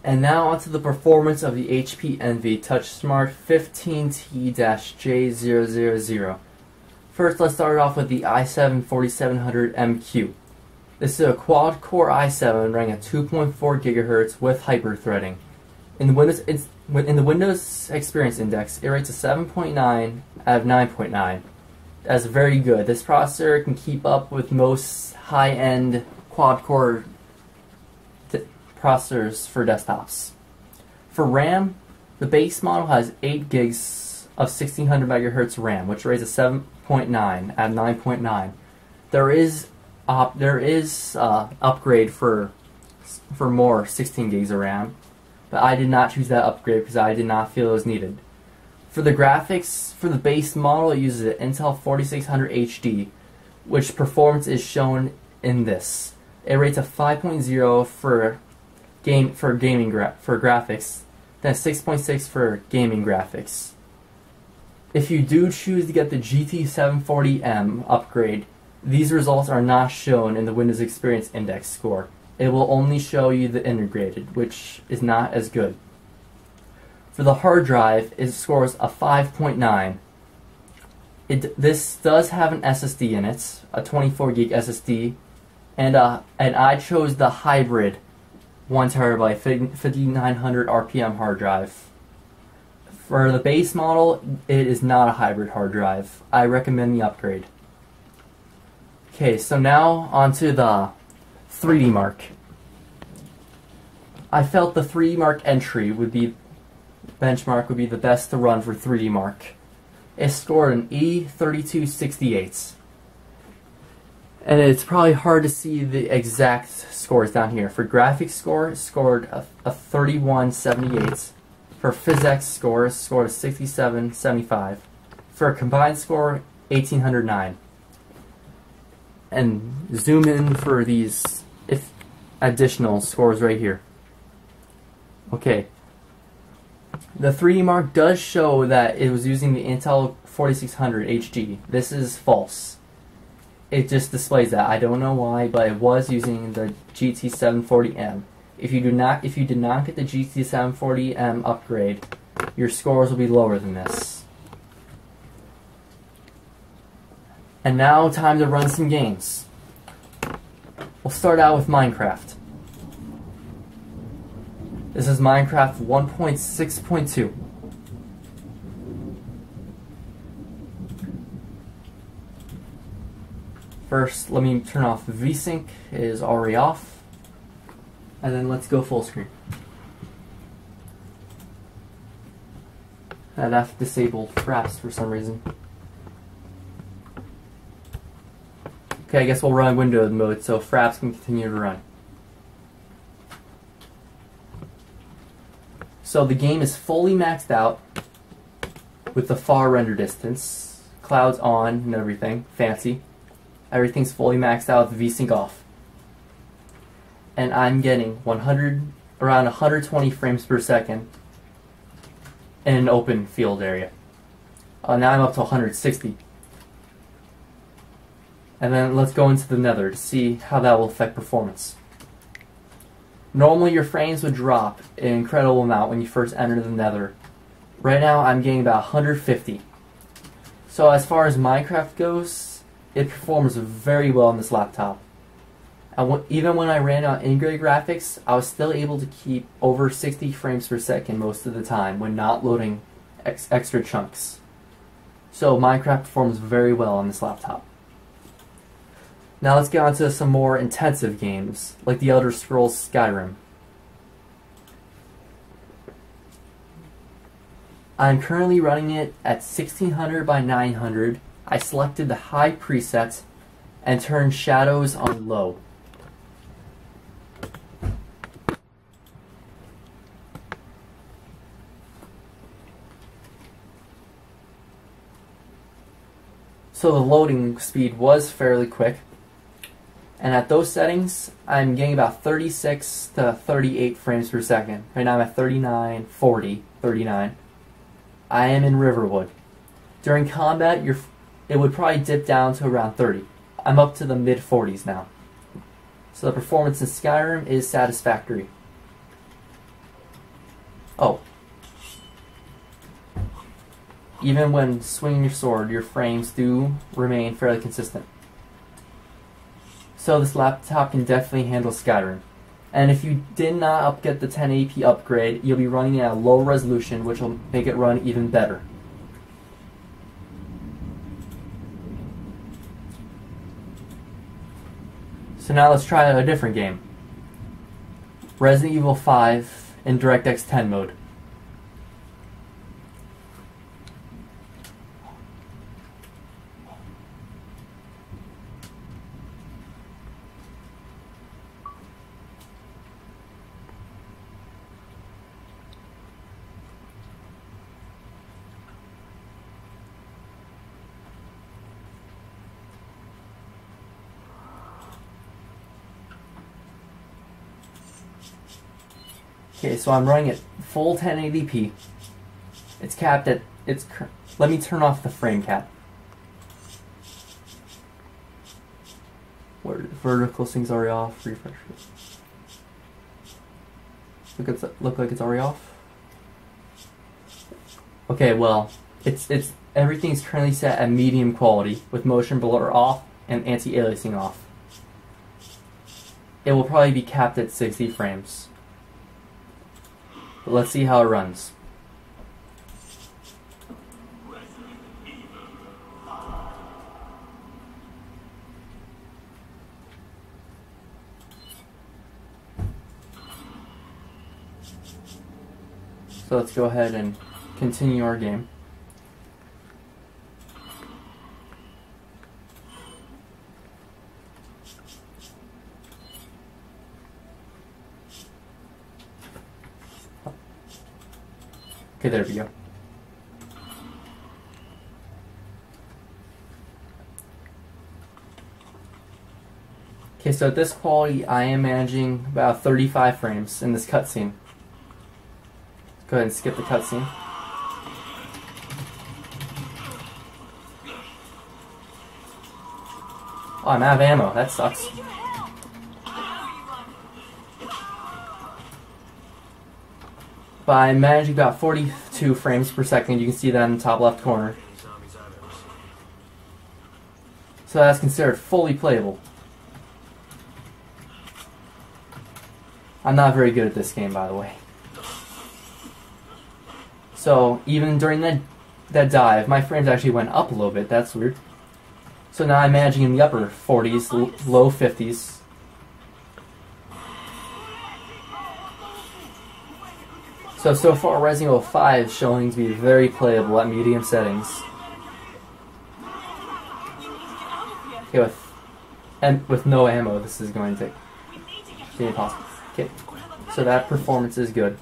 And now onto the performance of the HP Envy Touchsmart 15t j000. First, let's start off with the i7 4700MQ. This is a quad-core i7 running at 2.4 GHz with hyper-threading. In the Windows Experience Index, it rates a 7.9 out of 9.9. That's very good. This processor can keep up with most high-end quad-core processors for desktops. For RAM, the base model has 8 gigs of 1600 MHz RAM, which rates a 7.9 at 9.9. There is upgrade for more 16 gigs of RAM, but I did not choose that upgrade because I did not feel it was needed. For the graphics, for the base model, it uses an Intel 4600 HD, which performance is shown in this. It rates a 5.0 for graphics, then 6.6 for gaming graphics. If you do choose to get the GT740M upgrade, these results are not shown in the Windows Experience Index score. It will only show you the integrated, which is not as good. For the hard drive, it scores a 5.9. This does have an SSD in it, a 24 gig SSD, and I chose the hybrid 1TB 5900 RPM hard drive. For the base model, it is not a hybrid hard drive. I recommend the upgrade. Okay, so now onto the 3D Mark. I felt the 3D Mark entry benchmark would be the best to run for 3D Mark. It scored an E3268. And it's probably hard to see the exact scores down here. For graphics score, it scored a 3178. For physics score, it scored a 6775. For a combined score, 1809. And zoom in for these additional scores right here. Okay. The 3D Mark does show that it was using the Intel 4600 HD. This is false. It just displays that. I don't know why, but it was using the GT740M. If you did not get the GT740M upgrade, your scores will be lower than this. And now, time to run some games. We'll start out with Minecraft. This is Minecraft 1.6.2. First, let me turn off VSync. It is already off. And then let's go full screen. And I've disabled Fraps for some reason. Okay, I guess we'll run windowed mode so Fraps can continue to run. So the game is fully maxed out with the far render distance, clouds on and everything, fancy. Everything's fully maxed out with VSync off. And I'm getting around 120 frames per second in an open field area. Now I'm up to 160. And then let's go into the Nether to see how that will affect performance. Normally your frames would drop an incredible amount when you first enter the Nether. Right now I'm getting about 150. So as far as Minecraft goes, it performs very well on this laptop. And even when I ran on integrated graphics, I was still able to keep over 60 frames per second most of the time when not loading extra chunks. So Minecraft performs very well on this laptop. Now let's get on to some more intensive games, like the Elder Scrolls Skyrim. I'm currently running it at 1600 by 900. I selected the high preset and turned shadows on low. So the loading speed was fairly quick. And at those settings, I'm getting about 36 to 38 frames per second. Right now I'm at 39, 40, 39. I am in Riverwood. During combat, it would probably dip down to around 30. I'm up to the mid-40s now. So the performance in Skyrim is satisfactory. Oh. Even when swinging your sword, your frames do remain fairly consistent. So this laptop can definitely handle Skyrim. And if you did not get the 1080p upgrade, you'll be running at a low resolution, which will make it run even better. So now let's try a different game. Resident Evil 5 in DirectX 10 mode. Okay, so I'm running it full 1080p. It's capped at let me turn off the frame cap. Where the vertical thing's already off. Refresh it. Look like it's already off. Okay, well, it's everything's currently set at medium quality with motion blur off and anti-aliasing off. It will probably be capped at 60 frames. But let's see how it runs. So let's go ahead and continue our game. Okay, there we go. Okay, so at this quality, I am managing about 35 frames in this cutscene. Go ahead and skip the cutscene. Oh, I'm out of ammo. That sucks. But I'm managing about 42 frames per second. You can see that in the top left corner. So that's considered fully playable. I'm not very good at this game, by the way. So even during that dive, my frames actually went up a little bit. That's weird. So now I'm managing in the upper 40s, low 50s. So far Resident Evil 5 is showing to be very playable at medium settings. Okay, with no ammo, this is going to be impossible. Okay, so that performance is good.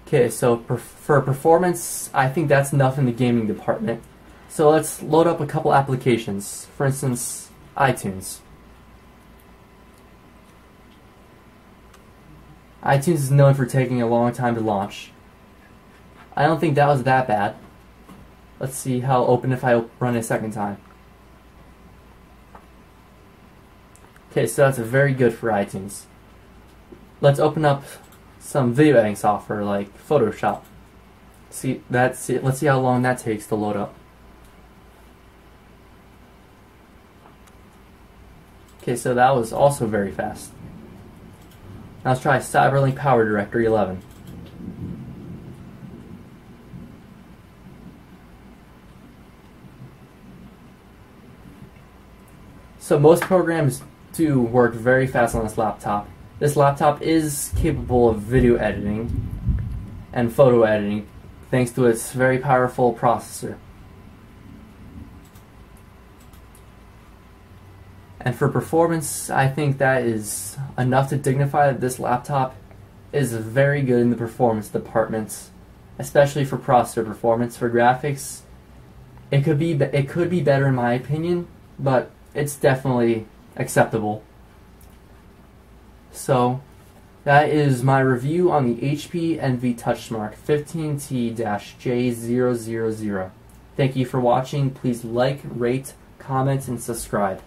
Okay, so for performance, I think that's enough in the gaming department. So let's load up a couple applications. For instance, iTunes. iTunes is known for taking a long time to launch. I don't think that was that bad. Let's see how it'll open if I run it a second time. Okay, so that's very good for iTunes. Let's open up some video editing software like Photoshop. Let's see how long that takes to load up. Okay, so that was also very fast. Now let's try Cyberlink Power Directory 11. So most programs do work very fast on this laptop. This laptop is capable of video editing and photo editing thanks to its very powerful processor. And for performance, I think that is enough to dignify that this laptop is very good in the performance department, especially for processor performance. For graphics, it could be better in my opinion, but it's definitely acceptable. So That is my review on the HP Envy Touchsmart 15t j000. Thank you for watching. Please like, rate, comment, and subscribe.